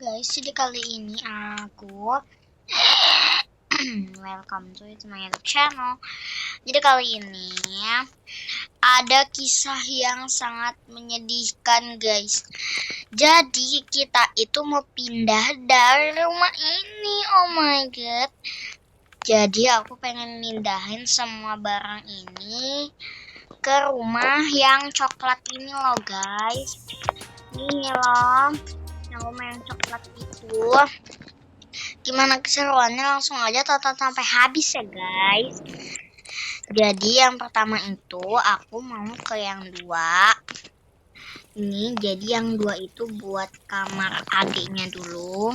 guys, jadi kali ini aku welcome to my YouTube channel. Jadi kali ini ada kisah yang sangat menyedihkan guys. Jadi kita itu mau pindah dari rumah ini. Oh my god. Jadi aku pengen mindahin semua barang ini ke rumah yang coklat ini loh guys. Ini loh, yang rumah yang coklat itu. Gimana keseruannya, langsung aja tonton sampai habis ya guys. Jadi yang pertama itu aku mau ke yang dua. Ini jadi yang dua itu buat kamar adiknya dulu.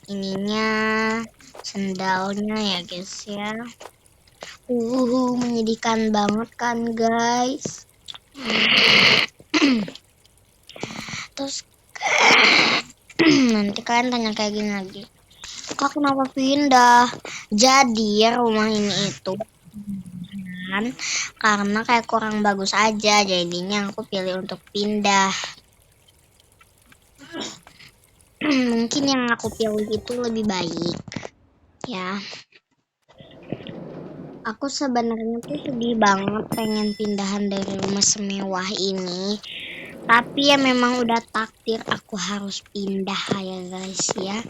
Ininya sendalnya ya guys ya. Menyedihkan banget kan guys. Terus nanti kalian tanya kayak gini lagi, kak kenapa pindah? Jadi rumah ini itu kan karena kayak kurang bagus aja, jadinya aku pilih untuk pindah. Mungkin yang aku pilih itu lebih baik ya. Aku sebenarnya tuh sedih banget pengen pindahan dari rumah semewah ini, tapi ya memang udah takdir aku harus pindah ya guys ya.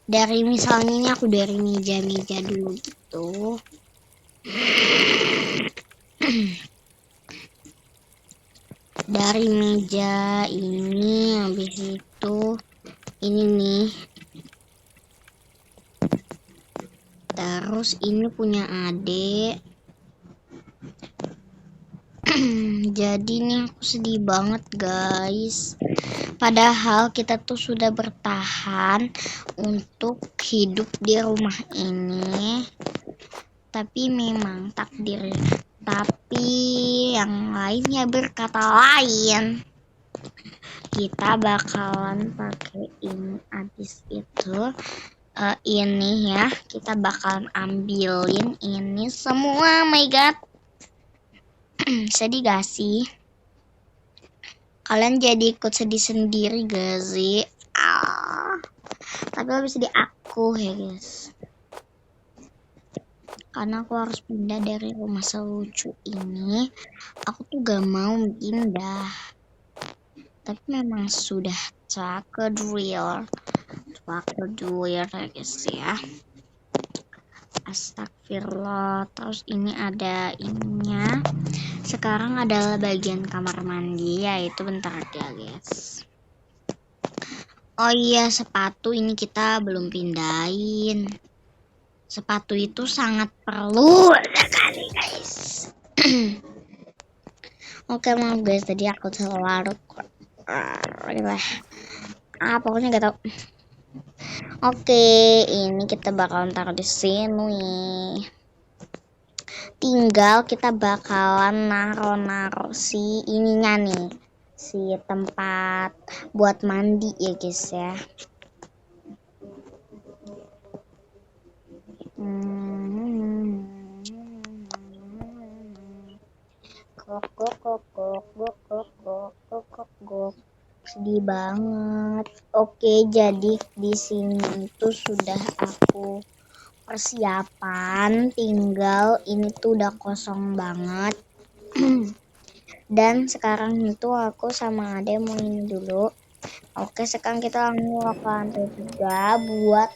Dari misalnya ini aku dari meja-meja dulu gitu. Dari meja ini, habis itu ini nih. Terus ini punya adik. Jadi nih aku sedih banget guys. Padahal kita tuh sudah bertahan untuk hidup di rumah ini. Tapi memang takdir. Tapi yang lainnya berkata lain. Kita bakalan pakai ini habis itu. Ini ya, kita bakalan ambilin ini semua. Oh my god. Sedih gak sih? Kalian jadi ikut sedih sendiri gak sih? Tapi lebih sedih aku ya guys, karena aku harus pindah dari rumah selucu ini. Aku tuh gak mau pindah, tapi memang sudah takdir ya guys ya. Astagfirullah. Terus ini ada ininya. Sekarang adalah bagian kamar mandi, yaitu bentar aja guys. Oh iya, sepatu ini kita belum pindahin. Sepatu itu sangat perlu sekali guys. Oke maaf guys, tadi aku terlalu pokoknya gak tau. Oke, ini kita bakalan taruh di sini. Tinggal kita bakalan naro si ininya nih, si tempat buat mandi ya guys ya. Sedih banget. Oke, jadi di sini itu sudah aku persiapan, tinggal ini tuh udah kosong banget. Dan sekarang itu aku sama Ade mau ini dulu. Oke, sekarang kita langsung ke lantai 3 buat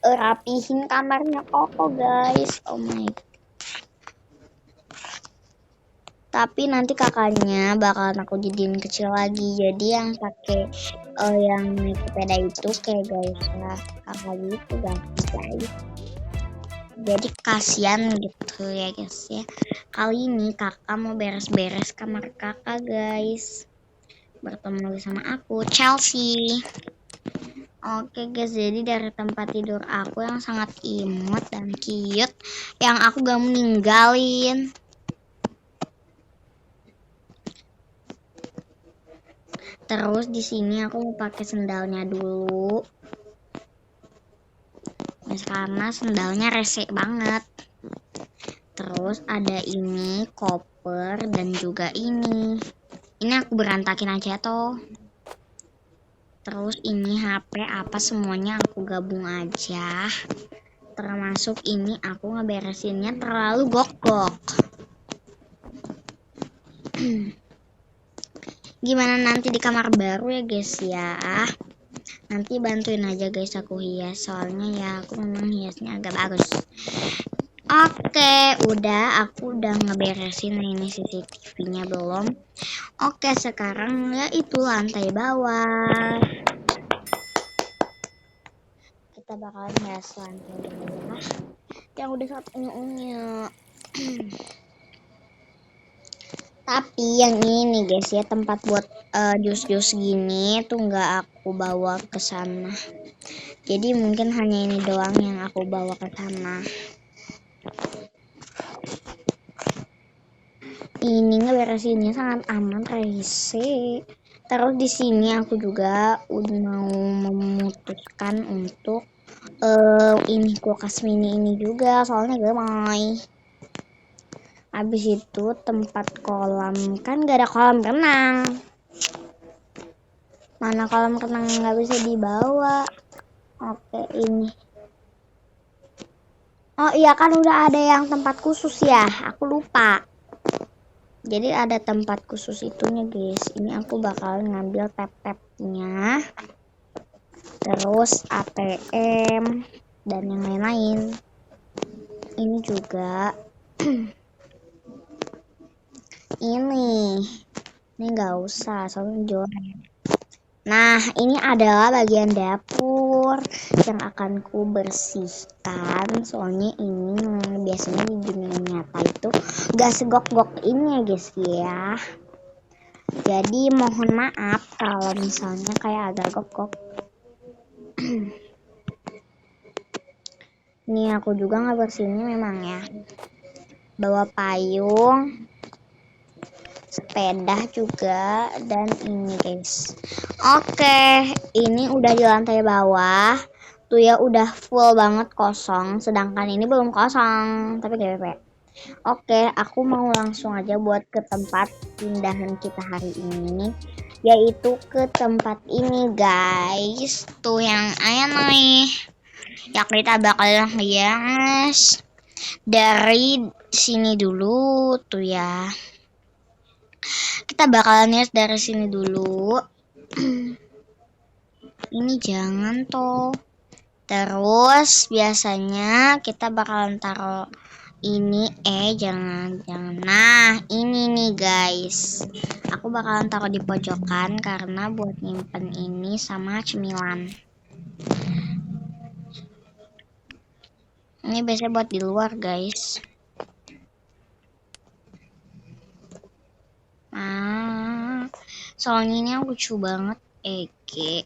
rapihin kamarnya Koko guys. Oh my god. Tapi nanti kakaknya bakalan aku jadiin kecil lagi. Jadi yang pakai yang naik sepeda itu kayak guys lah, kakak gitu guys. Jadi kasihan gitu ya guys ya. Kali ini kakak mau beres-beres kamar kakak guys. Bertemu lagi sama aku, Chelsea. Oke guys, jadi dari tempat tidur aku yang sangat imut dan cute, yang aku gak meninggalin. Terus di sini aku mau pakai sendalnya dulu. Karena sendalnya resek banget. Terus ada ini koper dan juga ini. Ini aku berantakin aja toh. Terus ini HP apa semuanya aku gabung aja. Termasuk ini aku ngeberesinnya terlalu gok-gok. Gimana nanti di kamar baru ya guys ya. Nanti bantuin aja guys aku hias. Soalnya ya aku memang hiasnya agak bagus. Oke, aku udah ngeberesin ini CCTV-nya belum. Oke, sekarang ya itu lantai bawah. Kita bakalan hias lantai bawah. Yang udah saat unyu-unyu. Tapi yang ini nih guys ya, tempat buat jus-jus gini tuh nggak aku bawa ke sana. Jadi mungkin hanya ini doang yang aku bawa ke sana. Ini ngeberesinnya sangat aman, rese. Terus di sini aku juga udah mau memutuskan untuk ini kulkas mini ini juga, soalnya gemoy. Habis itu tempat kolam, kan gak ada kolam renang. Mana kolam renang nggak bisa dibawa. Oke, ini. Oh iya kan udah ada yang tempat khusus ya, aku lupa. Jadi ada tempat khusus itunya guys. Ini aku bakal ngambil tap-tapnya. Terus ATM dan yang lain-lain. Ini juga. ini nggak usah, soalnya jual. Nah, ini adalah bagian dapur yang akan ku bersihkan. Soalnya ini biasanya di dunia nyata itu gak segok-gok ini ya guys ya. Jadi mohon maaf kalau misalnya kayak agak gok-gok. Nih aku juga nggak bersihnya memang ya. Bawa payung, sepeda juga, dan ini guys. Oke, ini udah di lantai bawah. Tuh ya udah full banget kosong. Sedangkan ini belum kosong, tapi gak apa-apa. Oke, aku mau langsung aja buat ke tempat pindahan kita hari ini. Yaitu ke tempat ini guys. Tuh yang aneh. Ya kita bakal hias dari sini dulu tuh ya. Kita bakalan hias dari sini dulu. Ini jangan toh. Terus biasanya kita bakalan taruh ini jangan. Nah, ini nih guys. Aku bakalan taruh di pojokan karena buat nyimpen ini sama cemilan. Ini biasanya buat di luar guys. Soalnya ini lucu banget, Ege.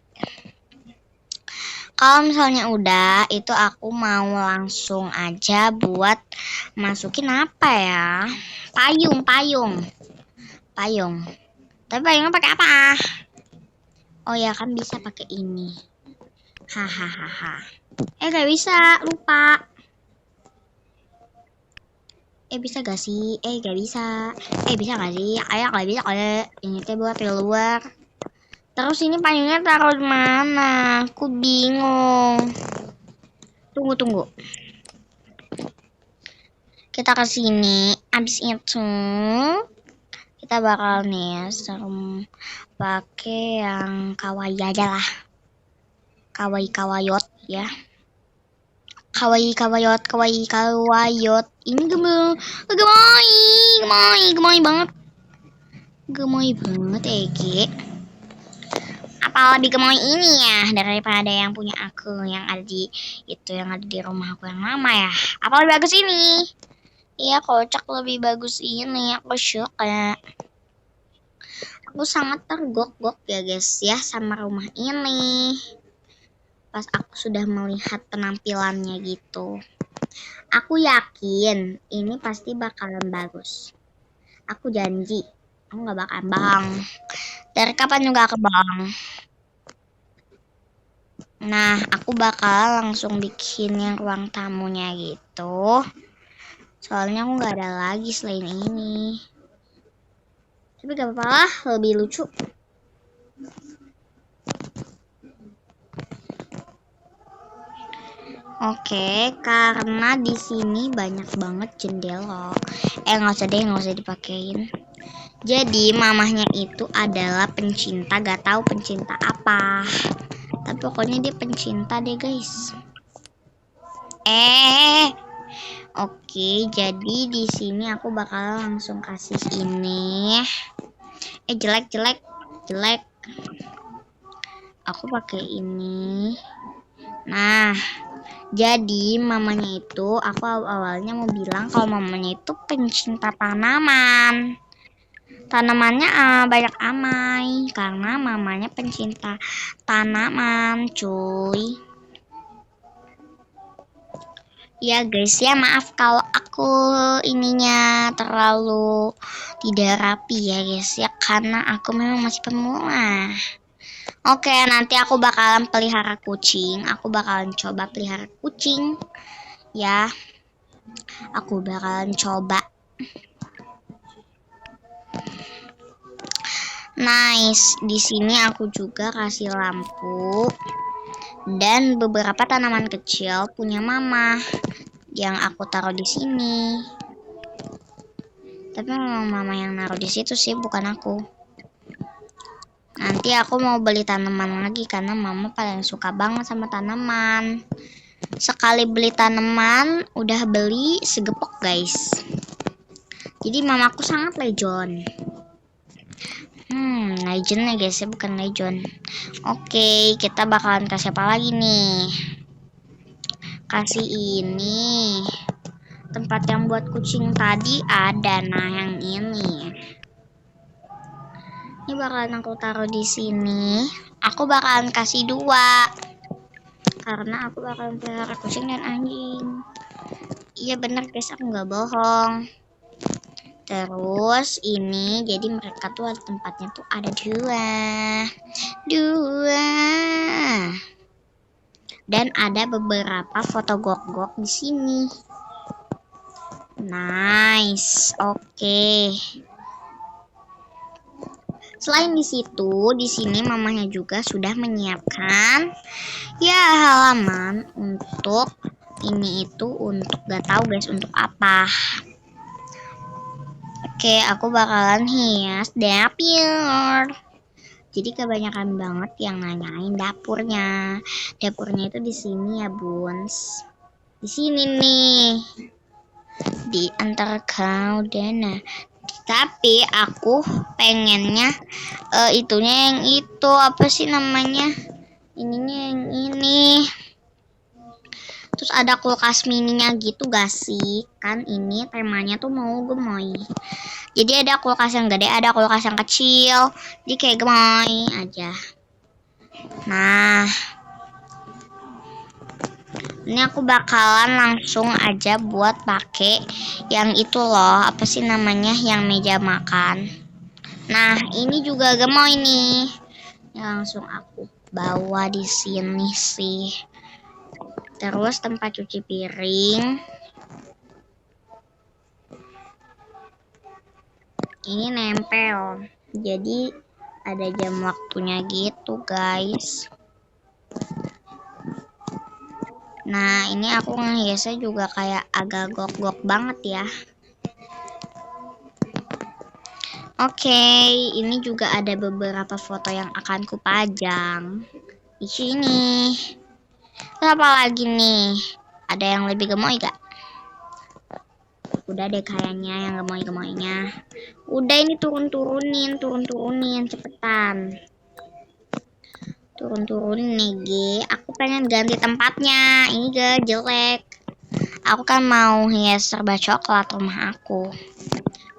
Kalau misalnya udah, itu aku mau langsung aja buat masukin apa ya? Payung. Tapi payungnya pakai apa? Oh ya kan bisa pakai ini. Hahaha. Gak bisa, lupa. Bisa gak sih? Gak bisa. Bisa gak sih? Ayo gak bisa kalau ini teh buat di luar. Terus ini payungnya taruh di mana? Aku bingung. Tunggu. Kita ke sini. Abis itu kita bakal nih pakai yang kawaii aja lah. Kawaii-kawayot ya. Kawaii-kawayot. Ini gemoy banget. Gemoy banget, Ege. Apa lebih gemoy ini ya daripada yang punya aku yang ada di rumah aku yang lama ya? Apa lebih bagus ini? Iya, kocak lebih bagus ini. Aku suka. Aku sangat tergok-gok ya guys ya sama rumah ini. Pas aku sudah melihat penampilannya gitu. Aku yakin ini pasti bakalan bagus. Aku janji, aku gak bakalan bang. Dari kapan juga aku bang. Nah, aku bakal langsung bikin yang ruang tamunya gitu. Soalnya aku gak ada lagi selain ini. Tapi gak apa-apa lah, lebih lucu. Oke, karena di sini banyak banget jendela. Nggak usah deh, nggak usah dipakein. Jadi mamahnya itu adalah pencinta, gak tahu pencinta apa. Tapi pokoknya dia pencinta deh guys. Oke, jadi di sini aku bakal langsung kasih ini. Jelek. Aku pakai ini. Nah, jadi mamanya itu aku awalnya mau bilang kalau mamanya itu pencinta tanaman. Tanamannya banyak amai karena mamanya pencinta tanaman, cuy. Ya guys ya, maaf kalau aku ininya terlalu tidak rapi ya guys ya, karena aku memang masih pemula. Oke, nanti aku bakalan pelihara kucing. Aku bakalan coba pelihara kucing. Ya, aku bakalan coba. Nice. Di sini aku juga kasih lampu dan beberapa tanaman kecil punya mama yang aku taruh di sini. Tapi memang mama yang naruh di situ sih, bukan aku. Nanti aku mau beli tanaman lagi karena mama paling suka banget sama tanaman. Sekali beli tanaman, udah beli segepok guys. Jadi mamaku sangat legend. Legend ya guys ya, bukan legend. Oke, kita bakalan kasih apa lagi nih? Kasih ini. Tempat yang buat kucing tadi ada, nah yang ini. Ini bakalan aku taruh di sini. Aku bakalan kasih 2. Karena aku bakalan pelihara kucing dan anjing. Iya bener guys, aku nggak bohong. Terus ini jadi mereka tuh ada tempatnya tuh ada 2. Dan ada beberapa foto gok-gok di sini. Nice. Oke. Selain di situ, di sini mamanya juga sudah menyiapkan ya halaman untuk ini itu untuk gak tahu guys untuk apa. Oke, aku bakalan hias dapur. Jadi kebanyakan banget yang nanyain dapurnya. Dapurnya itu di sini ya, Buns. Di sini nih. Di antara kau dan tapi aku pengennya itunya yang itu apa sih namanya? Ininya yang ini. Terus ada kulkas mininya gitu gak sih? Kan ini temanya tuh mau gemoy. Jadi ada kulkas yang gede, ada kulkas yang kecil. Jadi kayak gemoy aja. Nah, ini aku bakalan langsung aja buat pakai yang itu loh, apa sih namanya, yang meja makan. Nah, ini juga gemoy nih. Ya, langsung aku bawa di sini sih. Terus tempat cuci piring. Ini nempel. Jadi ada jam waktunya gitu, guys. Nah, ini aku ngehiasnya juga kayak agak gok-gok banget ya. Oke, ini juga ada beberapa foto yang akan kupajang di sini. Terus apa lagi nih? Ada yang lebih gemoy gak? Udah deh kayaknya yang gemoy-gemoynya. Udah ini turun-turunin cepetan. Turun-turunin nih, G. Aku pengen ganti tempatnya. Ini gak jelek. Aku kan mau hias serba coklat rumah aku.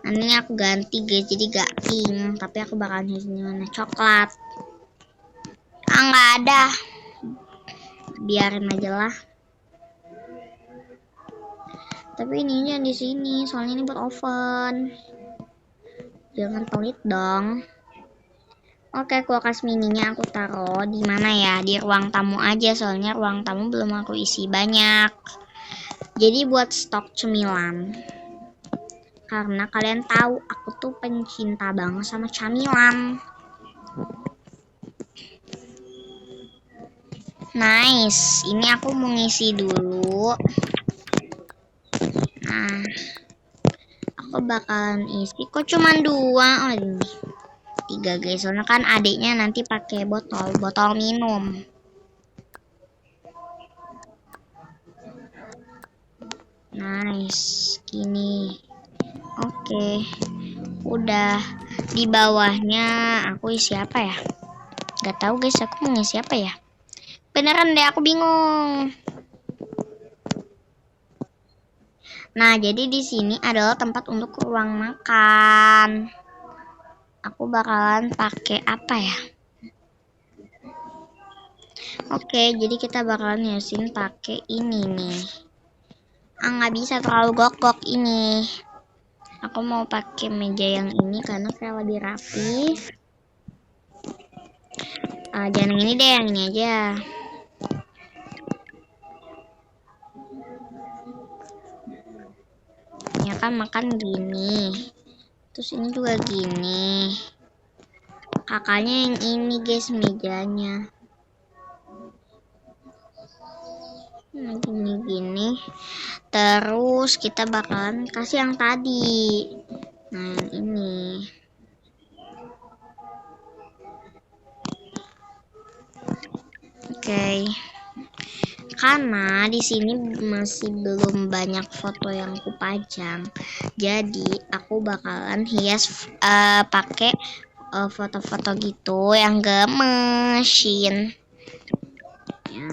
Nanti aku ganti guys, jadi gak pink, tapi aku bakalan hiasnya warna coklat. Nggak ada. Biarin aja lah. Tapi ininya di sini, soalnya ini buat oven. Jangan pelit dong. Oke, kulkas mininya aku taruh di mana ya? Di ruang tamu aja, soalnya ruang tamu belum aku isi banyak. Jadi buat stok cemilan. Karena kalian tahu aku tuh pencinta banget sama camilan. Nice. Ini aku mau ngisi dulu. Nah, aku bakalan isi. Kok cuma 2? Oh, ini 3 guys. Soalnya kan adiknya nanti pakai botol minum. Nice. Gini. Oke. Udah. Di bawahnya aku isi apa ya? Gak tahu guys, aku mau ngisi apa ya? Beneran deh, aku bingung. Nah, jadi di sini adalah tempat untuk ruang makan. Aku bakalan pakai apa ya? Oke, jadi kita bakalan hiasin pakai ini nih. Nggak bisa terlalu gok-gok ini. Aku mau pakai meja yang ini karena kayak lebih rapi. Jangan yang ini deh, yang ini aja. Ya kan makan gini. Terus ini juga gini. Kakaknya yang ini guys, mejanya. Gini. Terus kita bakalan kasih yang tadi. Nah, yang ini. Oke. Karena di sini masih belum banyak foto yang kupajang. Jadi, aku bakalan hias pakai foto-foto gitu yang gemesin. Ya.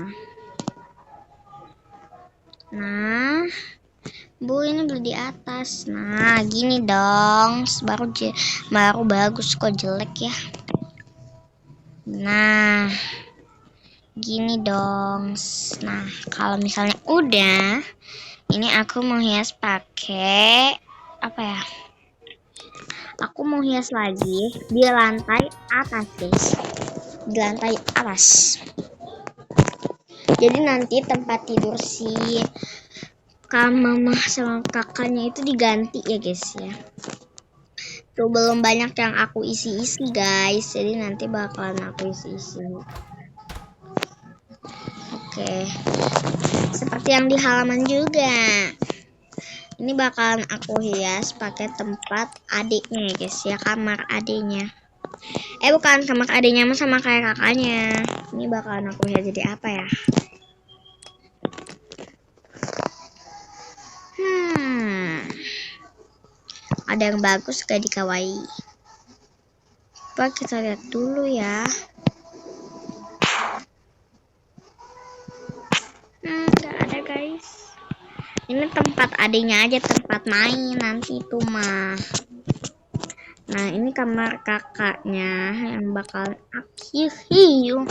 Nah, Bu ini beli di atas. Nah, gini dong. Baru bagus, kok jelek ya. Nah, gini dong. Nah, kalau misalnya udah, ini aku mau hias pakai apa ya? Aku mau hias lagi di lantai atas, guys. Di lantai atas. Jadi nanti tempat tidur si mama sama kakaknya itu diganti ya guys ya. Tuh belum banyak yang aku isi-isi guys. Jadi nanti bakalan aku isi-isi. Oke. Seperti yang di halaman juga. Ini bakalan aku hias pakai tempat adiknya ya guys ya, kamar adiknya. Bukan kamar adiknya, sama kayak kakaknya. Ini bakalan aku hias jadi apa ya? Ada yang bagus gak di kawaii? Coba kita lihat dulu ya. Gak ada guys. Ini tempat adiknya aja, tempat main nanti itu mah. Nah, ini kamar kakaknya yang bakal aku hiu.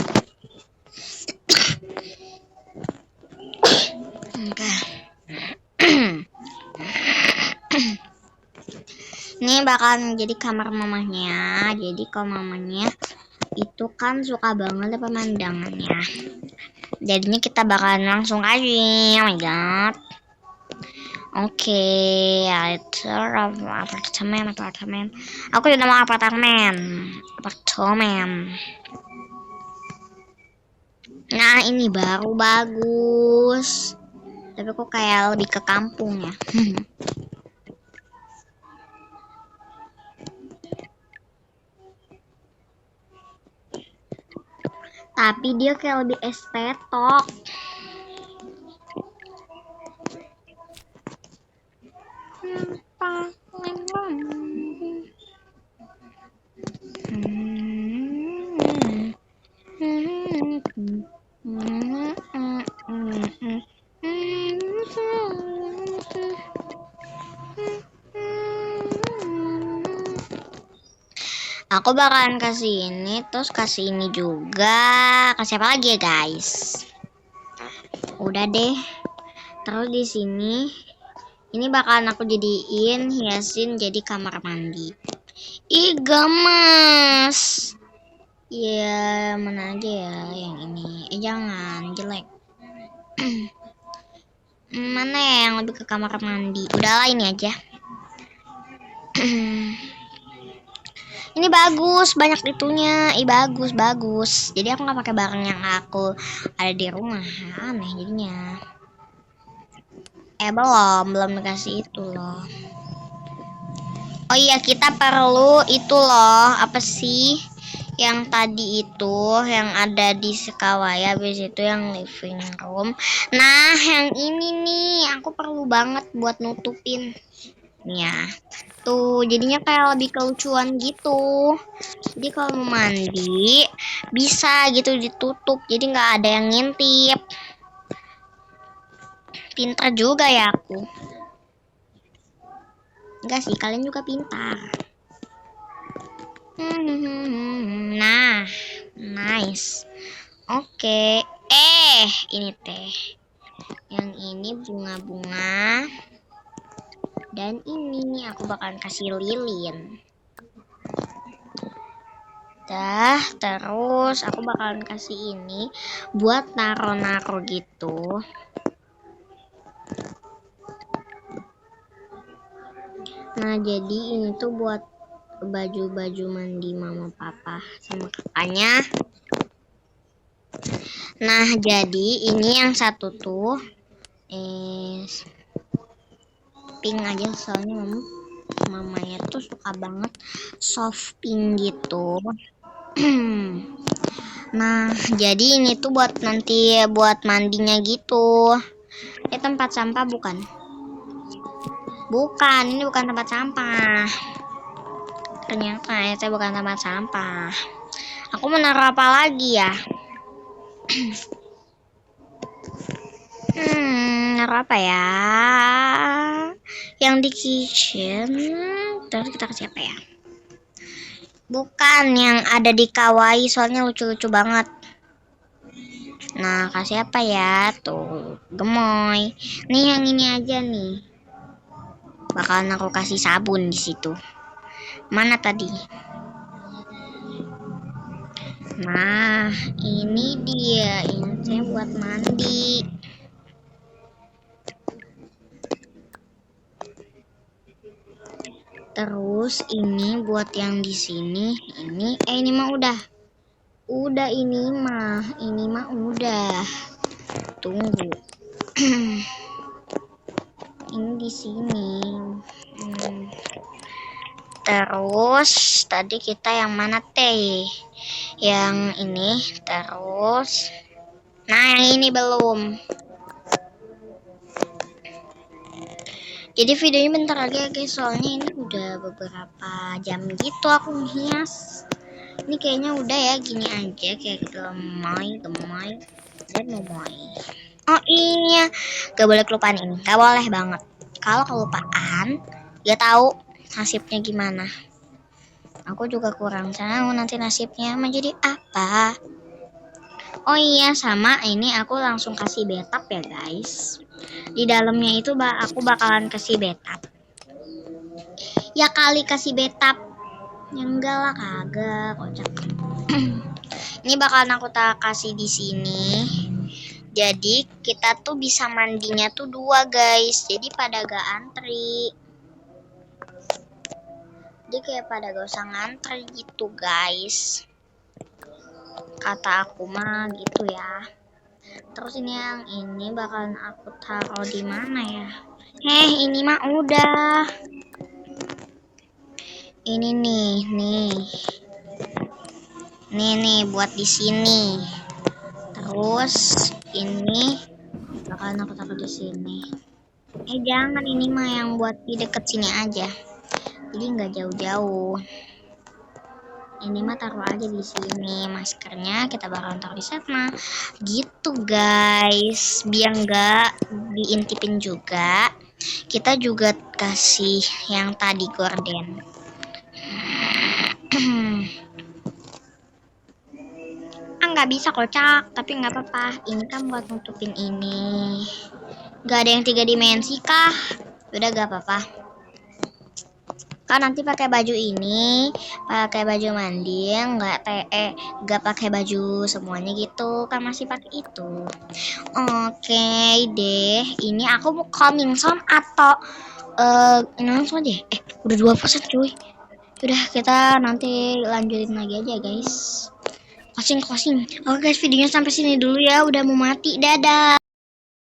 Ini bakal menjadi kamar mamanya. Jadi kalau mamanya itu kan suka banget pemandangannya. Jadinya kita bakalan langsung aja. Oh my god. Oke, itu apartemen. Aku udah mau apartemen. Nah, ini baru bagus. Tapi kok kayak lebih ke kampung ya. Tapi dia kayak lebih estetok. Aku bakalan kasih ini, terus kasih ini juga. Kasih apa lagi ya, guys? Udah deh. Terus di sini ini bakalan aku jadiin hiasin jadi kamar mandi. Ih, gemes. Ya, mana aja ya yang ini. Jangan, jelek. Mana ya yang lebih ke kamar mandi? Udahlah ini aja. Ini bagus, banyak itunya. Bagus, bagus. Jadi aku nggak pakai barang yang aku ada di rumah. Aneh jadinya. Belum dikasih itu loh. Oh iya, kita perlu itu loh. Apa sih? Yang tadi itu yang ada di Sekawaya, habis itu yang living room. Nah, yang ini nih aku perlu banget buat nutupin. Ya. Tuh, jadinya kayak lebih kelucuan gitu. Jadi kalau mau mandi bisa gitu ditutup, jadi nggak ada yang ngintip. Pintar juga ya aku. Enggak sih, kalian juga pintar. Nah, nice. Oke. Ini teh. Yang ini bunga-bunga. Dan ini aku bakalan kasih lilin. Terus aku bakalan kasih ini buat naro-naro gitu. Nah, jadi ini tuh buat baju-baju mandi mama papa sama kakaknya. Nah, jadi ini yang satu tuh pink aja, soalnya mamanya tuh suka banget soft pink gitu. Nah, jadi ini tuh buat nanti buat mandinya gitu. Tempat sampah bukan? Bukan, ini bukan tempat sampah. Ternyata itu bukan tempat sampah. Aku mau naruh apa lagi ya? Naruh apa ya? Yang di kitchen. Terus kita kasih apa ya? Bukan yang ada di kawaii, soalnya lucu-lucu banget. Nah, kasih apa ya? Tuh, gemoy. Nih yang ini aja nih. Bakalan aku kasih sabun di situ. Mana tadi? Nah, ini dia. Ini saya buat mandi. Terus ini buat yang di sini. Ini mah udah. Udah ini mah udah. Tunggu. Ini di sini. Terus tadi kita yang mana teh? Yang ini. Terus nah, yang ini belum. Jadi videonya bentar lagi ya guys, soalnya ini udah beberapa jam gitu aku ngehias. Ini kayaknya udah ya, gini aja kayak gemoy dan gemoy. Oh iya, gak boleh kelupaan ini, gak boleh banget. Kalau kelupaan, gak tahu nasibnya gimana. Aku juga kurang tahu nanti nasibnya menjadi apa. Oh iya, sama ini aku langsung kasih betap ya guys. Di dalamnya itu aku bakalan kasih betap. Ya kali kasih betap. Ya enggak lah, kagak, kocak. Ini bakalan aku kasih di sini. Jadi kita tuh bisa mandinya tuh 2 guys. Jadi pada gak antri. Jadi kayak pada gak usah ngantri gitu guys. Kata aku mah gitu ya. Terus ini yang ini bakalan aku taruh di mana ya? Ini mah udah. Ini nih buat di sini. Terus ini bakalan aku taruh di sini. Jangan, ini mah yang buat di deket sini aja. Jadi nggak jauh-jauh. Ini mah taruh aja di sini. Maskernya kita bakalan taruh di sana. Gitu guys. Biar nggak diintipin juga. Kita juga kasih yang tadi gorden. Nggak bisa kocak, tapi nggak apa-apa. Ini kan buat nutupin ini. Nggak ada yang 3 dimensi kah? Udah gak apa-apa. Kan nanti pakai baju ini, pakai baju mandi, nggak pakai baju semuanya gitu, kan masih pakai itu. Oke deh, ini aku mau coming soon atau langsung deh. Udah 2% cuy. Udah, kita nanti lanjutin lagi aja guys. Closing. Oke guys, videonya sampai sini dulu ya. Udah mau mati. Dadah.